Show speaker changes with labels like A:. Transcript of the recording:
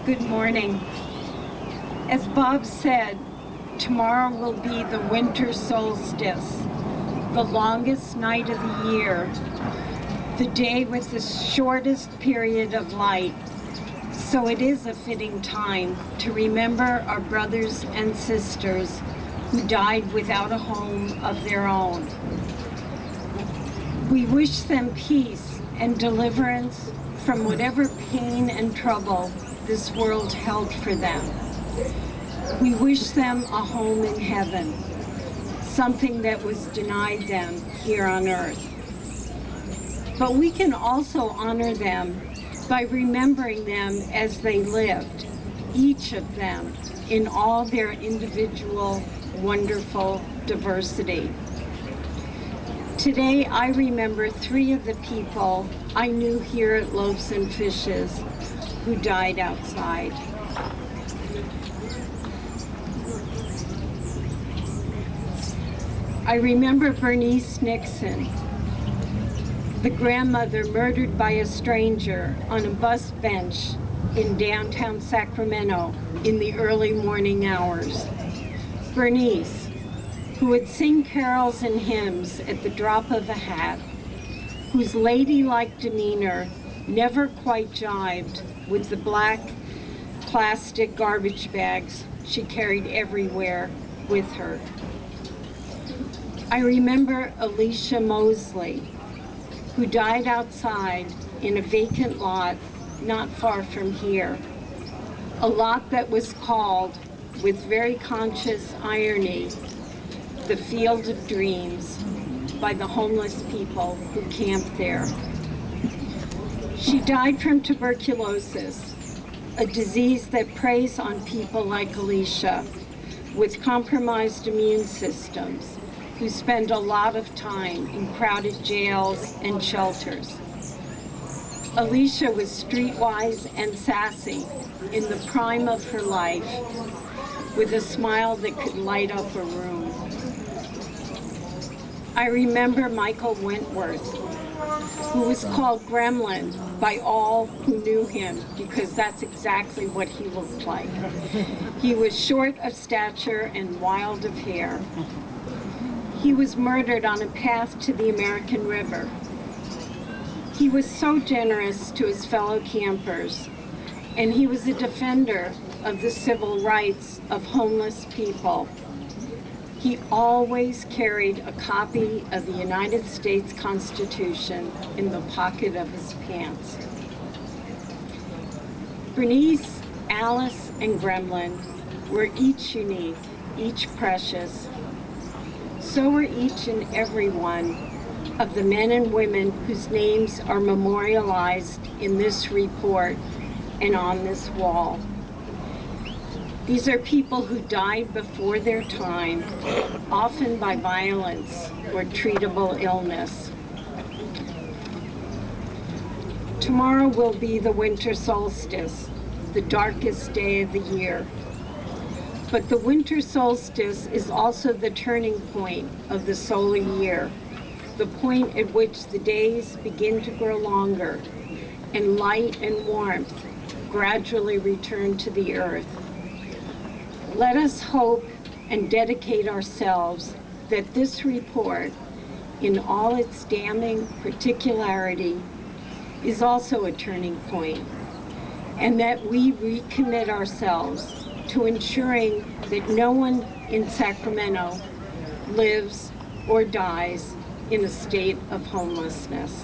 A: Good morning. As Bob said, tomorrow will be the winter solstice, the longest night of the year, the day with the shortest period of light. So it is a fitting time to remember our brothers and sisters who died without a home of their own. We wish them peace and deliverance from whatever pain and trouble this world held for them. We wish them a home in heaven, something that was denied them here on earth. But we can also honor them by remembering them as they lived, each of them in all their individual, wonderful diversity. Today, I remember 3 of the people I knew here at Loaves and Fishes who died outside. I remember Bernice Nixon, the grandmother murdered by a stranger on a bus bench in downtown Sacramento in the early morning hours. Bernice, who would sing carols and hymns at the drop of a hat, whose ladylike demeanor never quite jived with the black plastic garbage bags she carried everywhere with her. I remember Alicia Mosley, who died outside in a vacant lot not far from here, a lot that was called, with very conscious irony, the Field of Dreams by the homeless people who camped there. She died from tuberculosis, a disease that preys on people like Alicia with compromised immune systems who spend a lot of time in crowded jails and shelters. Alicia was streetwise and sassy in the prime of her life, with a smile that could light up a room. I remember Michael Wentworth, who was called Gremlin by all who knew him because that's exactly what he looked like. He was short of stature and wild of hair. He was murdered on a path to the American River. He was so generous to his fellow campers, and he was a defender of the civil rights of homeless people. He always carried a copy of the United States Constitution in the pocket of his pants. Bernice, Alice, and Gremlin were each unique, each precious. So were each and every one of the men and women whose names are memorialized in this report and on this wall. These are people who died before their time, often by violence or treatable illness. Tomorrow will be the winter solstice, the darkest day of the year. But the winter solstice is also the turning point of the solar year, the point at which the days begin to grow longer and light and warmth gradually return to the earth. Let us hope and dedicate ourselves that this report, in all its damning particularity, is also a turning point, and that we recommit ourselves to ensuring that no one in Sacramento lives or dies in a state of homelessness.